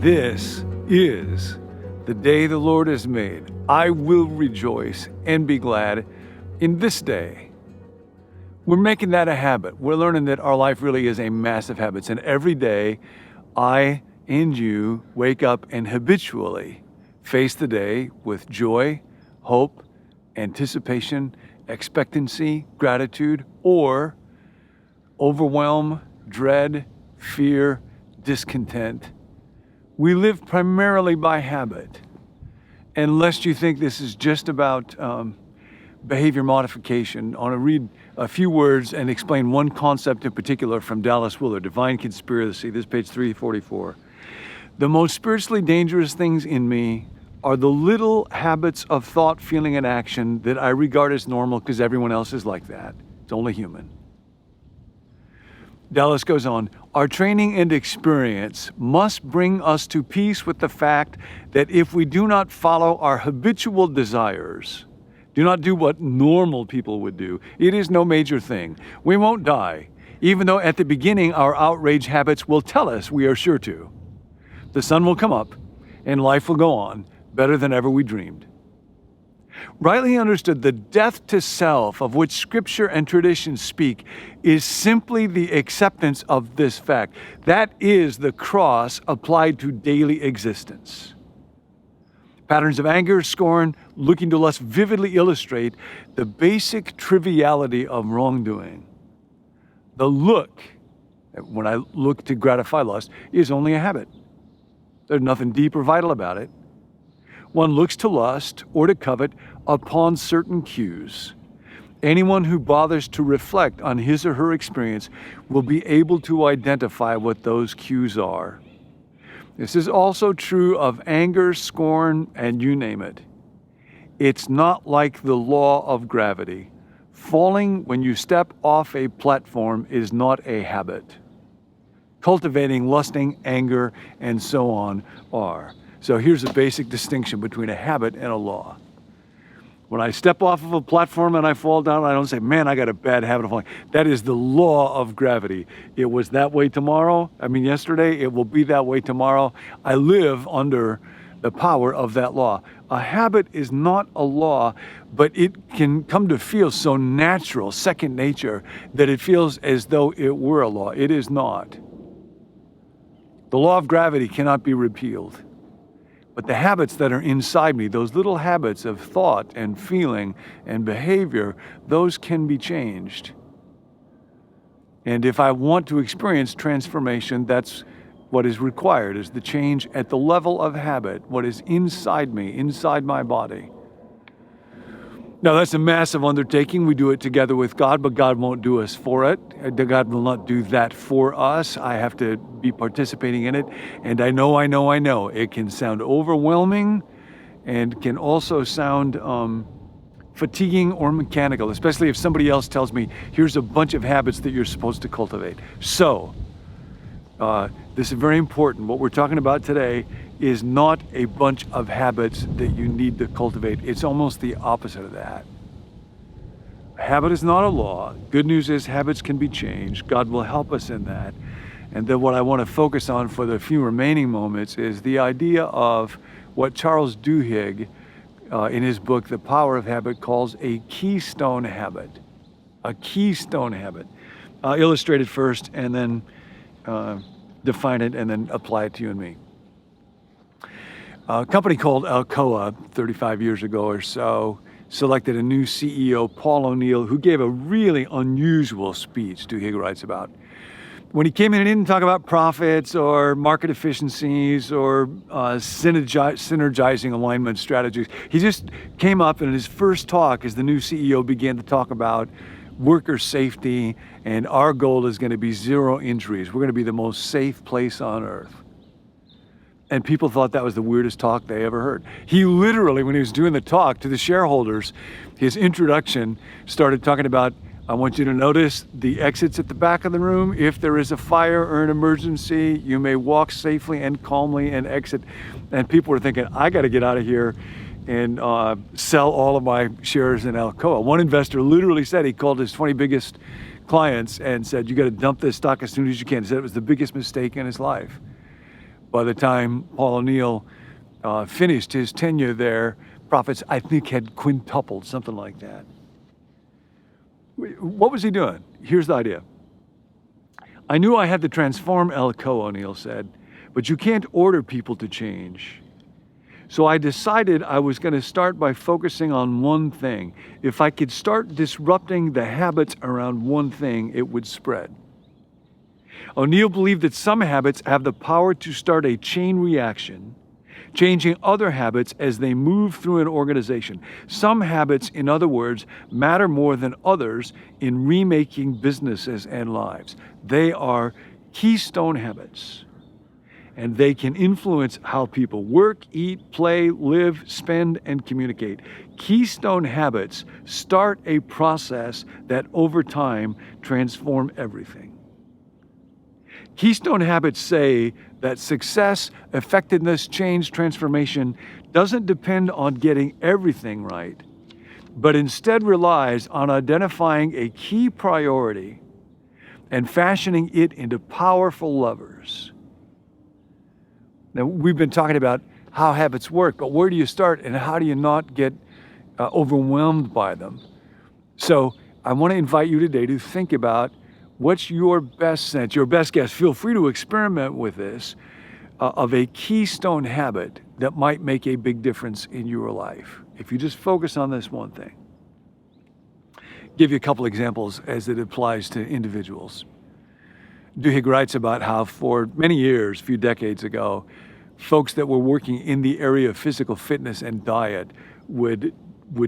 This is the day the Lord has made. I will rejoice and be glad in this day. We're making that a habit. We're learning that our life really is a mass of habits. And every day, I and you wake up and habitually face the day with joy, hope, anticipation, expectancy, gratitude, or overwhelm, dread, fear, discontent. We live primarily by habit. Unless you think this is just about behavior modification, I want to read a few words and explain one concept in particular from Dallas Willard, Divine Conspiracy, this page 344. The most spiritually dangerous things in me are the little habits of thought, feeling, and action that I regard as normal because everyone else is like that. It's only human. Dallas goes on, our training and experience must bring us to peace with the fact that if we do not follow our habitual desires, do not do what normal people would do, it is no major thing. We won't die, even though at the beginning our outrage habits will tell us we are sure to. The sun will come up and life will go on better than ever we dreamed. Rightly understood, the death to self of which Scripture and tradition speak is simply the acceptance of this fact. That is the cross applied to daily existence. Patterns of anger, scorn, looking to lust vividly illustrate the basic triviality of wrongdoing. The look, when I look to gratify lust, is only a habit. There's nothing deep or vital about it. One looks to lust or to covet upon certain cues. Anyone who bothers to reflect on his or her experience will be able to identify what those cues are. This is also true of anger, scorn, and you name it. It's not like the law of gravity. Falling when you step off a platform is not a habit. Cultivating, lusting, anger, and so on are. So here's a basic distinction between a habit and a law. When I step off of a platform and I fall down, I don't say, man, I got a bad habit of falling. That is the law of gravity. It was that way yesterday, it will be that way tomorrow. I live under the power of that law. A habit is not a law, but it can come to feel so natural, second nature, that it feels as though it were a law. It is not. The law of gravity cannot be repealed. But the habits that are inside me, those little habits of thought and feeling and behavior, those can be changed. And if I want to experience transformation, that's what is required, is the change at the level of habit, what is inside me, inside my body. Now, that's a massive undertaking. We do it together with God, but God won't do us for it. God will not do that for us. I have to be participating in it. And I know. It can sound overwhelming and can also sound fatiguing or mechanical, especially if somebody else tells me, here's a bunch of habits that you're supposed to cultivate. So, this is very important. What we're talking about today is not a bunch of habits that you need to cultivate. It's almost the opposite of that. A habit is not a law. Good news is habits can be changed. God will help us in that. And then what I want to focus on for the few remaining moments is the idea of what Charles Duhigg, in his book, The Power of Habit, calls a keystone habit. A keystone habit. Illustrate it first and then define it and then apply it to you and me. A company called Alcoa 35 years ago or so selected a new CEO, Paul O'Neill, who gave a really unusual speech, Duhigg writes about. When he came in, he didn't talk about profits or market efficiencies or synergizing alignment strategies. He just came up and in his first talk as the new CEO began to talk about worker safety, and our goal is going to be zero injuries. We're going to be the most safe place on earth. And people thought that was the weirdest talk they ever heard. He literally, when he was doing the talk to the shareholders, his introduction started talking about, I want you to notice the exits at the back of the room. If there is a fire or an emergency, you may walk safely and calmly and exit. And people were thinking, I got to get out of here and sell all of my shares in Alcoa. One investor literally said, he called his 20 biggest clients and said, you got to dump this stock as soon as you can. He said it was the biggest mistake in his life. By the time Paul O'Neill finished his tenure there, profits, I think, had quintupled, something like that. What was he doing? Here's the idea. I knew I had to transform Elko, O'Neill said, but you can't order people to change. So I decided I was going to start by focusing on one thing. If I could start disrupting the habits around one thing, it would spread. O'Neill believed that some habits have the power to start a chain reaction, changing other habits as they move through an organization. Some habits, in other words, matter more than others in remaking businesses and lives. They are keystone habits, and they can influence how people work, eat, play, live, spend, and communicate. Keystone habits start a process that over time transform everything. Keystone habits say that success, effectiveness, change, transformation doesn't depend on getting everything right, but instead relies on identifying a key priority and fashioning it into powerful levers. Now, we've been talking about how habits work, but where do you start and how do you not get overwhelmed by them? So I want to invite you today to think about what's your best sense, your best guess. Feel free to experiment with this of a keystone habit that might make a big difference in your life. If you just focus on this one thing. Give you a couple examples as it applies to individuals. Duhigg writes about how for many years, a few decades ago, folks that were working in the area of physical fitness and diet would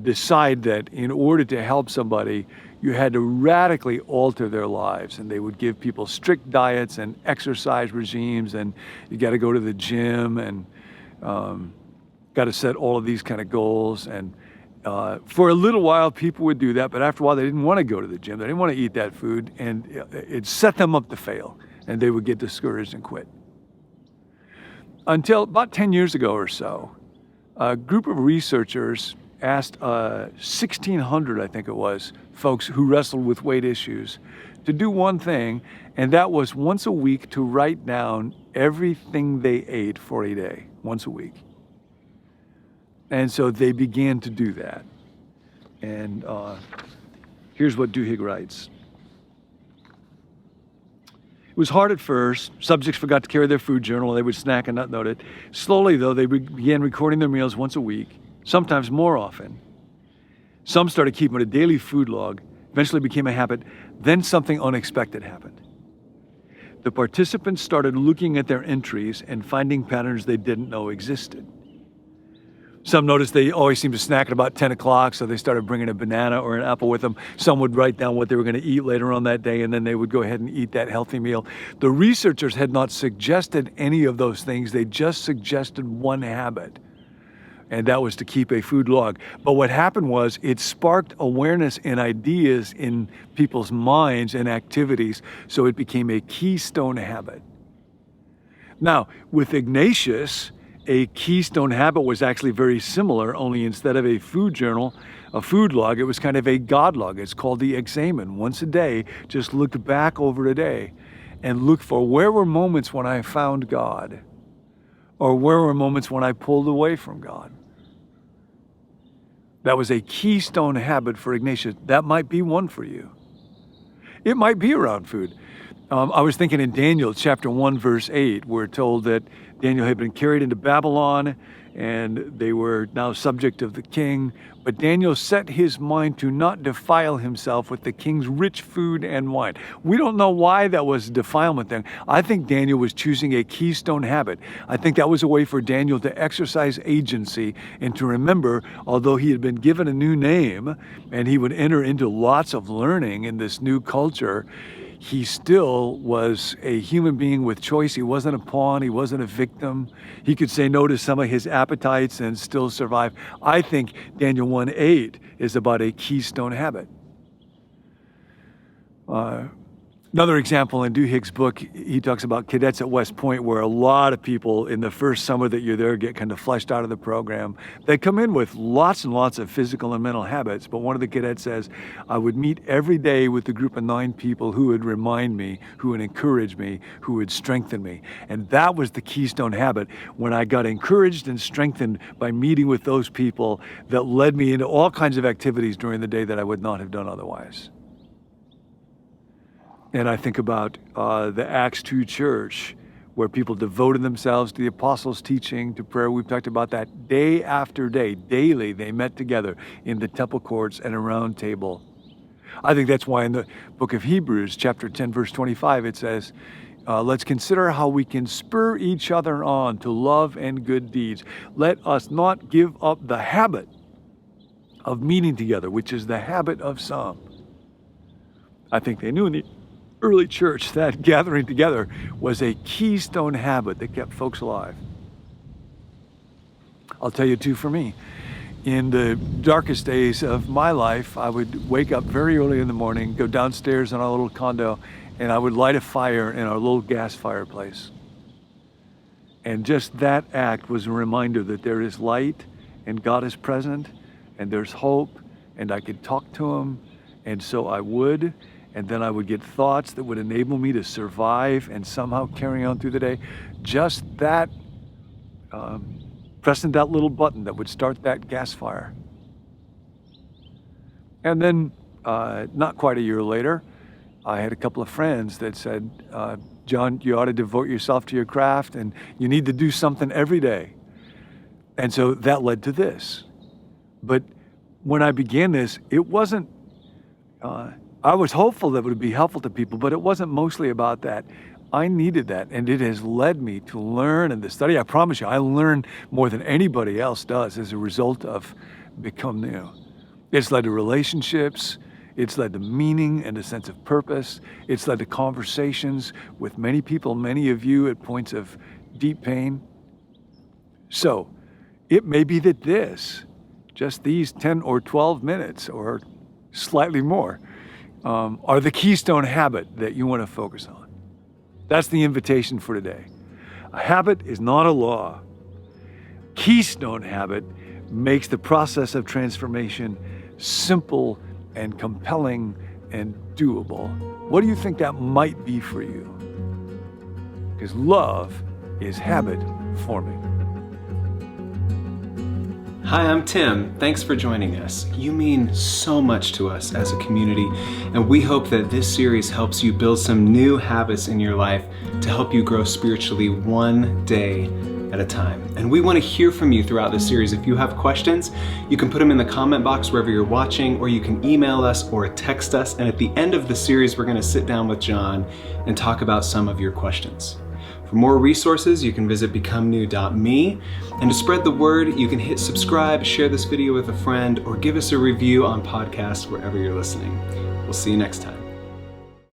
decide that in order to help somebody, you had to radically alter their lives, and they would give people strict diets and exercise regimes, and you got to go to the gym and got to set all of these kind of goals. And for a little while, people would do that, but after a while, they didn't want to go to the gym. They didn't want to eat that food, and it set them up to fail, and they would get discouraged and quit. Until about 10 years ago or so, a group of researchers asked 1,600, I think it was, folks who wrestled with weight issues to do one thing, and that was once a week to write down everything they ate for a day, once a week. And so they began to do that. And here's what Duhigg writes. It was hard at first. Subjects forgot to carry their food journal. They would snack and not note it. Slowly, though, they began recording their meals once a week, sometimes more often. Some started keeping a daily food log, eventually became a habit. Then something unexpected happened. The participants started looking at their entries and finding patterns they didn't know existed. Some noticed they always seemed to snack at about 10 o'clock, so they started bringing a banana or an apple with them. Some would write down what they were going to eat later on that day, and then they would go ahead and eat that healthy meal. The researchers had not suggested any of those things. They just suggested one habit, and that was to keep a food log. But what happened was it sparked awareness and ideas in people's minds and activities, so it became a keystone habit. Now, with Ignatius, a keystone habit was actually very similar, only instead of a food journal, a food log, it was kind of a God log. It's called the examen. Once a day, just look back over the day and look for where were moments when I found God, or where were moments when I pulled away from God. That was a keystone habit for Ignatius. That might be one for you. It might be around food. I was thinking in Daniel chapter 1, verse 8, we're told that Daniel had been carried into Babylon and they were now subject of the king. But Daniel set his mind to not defile himself with the king's rich food and wine. We don't know why that was a defilement then. I think Daniel was choosing a keystone habit. I think that was a way for Daniel to exercise agency and to remember, although he had been given a new name and he would enter into lots of learning in this new culture, he still was a human being with choice. He wasn't a pawn. He wasn't a victim. He could say no to some of his appetites and still survive. I think Daniel 1:8 is about a keystone habit. Another example in Duhig's book, he talks about cadets at West Point, where a lot of people in the first summer that you're there get kind of fleshed out of the program. They come in with lots and lots of physical and mental habits, but one of the cadets says, I would meet every day with a group of 9 people who would remind me, who would encourage me, who would strengthen me. And that was the keystone habit when I got encouraged and strengthened by meeting with those people that led me into all kinds of activities during the day that I would not have done otherwise. And I think about the Acts 2 church, where people devoted themselves to the apostles' teaching, to prayer. We've talked about that day after day. Daily, they met together in the temple courts and a round table. I think that's why in the book of Hebrews, chapter 10, verse 25, it says, let's consider how we can spur each other on to love and good deeds. Let us not give up the habit of meeting together, which is the habit of some. I think they knew in the early church that gathering together was a keystone habit that kept folks alive. I'll tell you too, for me, in the darkest days of my life, I would wake up very early in the morning, go downstairs in our little condo, and I would light a fire in our little gas fireplace. And just that act was a reminder that there is light and God is present and there's hope and I could talk to him. And so I would. And then I would get thoughts that would enable me to survive and somehow carry on through the day. Just that, pressing that little button that would start that gas fire. And then, not quite a year later, I had a couple of friends that said, John, you ought to devote yourself to your craft and you need to do something every day. And so that led to this. But when I began this, it wasn't, I was hopeful that it would be helpful to people, but it wasn't mostly about that. I needed that, and it has led me to learn and to study. I promise you, I learn more than anybody else does as a result of Become New. It's led to relationships. It's led to meaning and a sense of purpose. It's led to conversations with many people, many of you at points of deep pain. So it may be that just these 10 or 12 minutes or slightly more, are the keystone habit that you want to focus on. That's the invitation for today. A habit is not a law. Keystone habit makes the process of transformation simple and compelling and doable. What do you think that might be for you? Because love is habit forming. Hi, I'm Tim. Thanks for joining us. You mean so much to us as a community, and we hope that this series helps you build some new habits in your life to help you grow spiritually one day at a time. And we want to hear from you throughout this series. If you have questions, you can put them in the comment box wherever you're watching, or you can email us or text us. And at the end of the series, we're going to sit down with John and talk about some of your questions. For more resources, you can visit becomenew.me. And to spread the word, you can hit subscribe, share this video with a friend, or give us a review on podcasts wherever you're listening. We'll see you next time.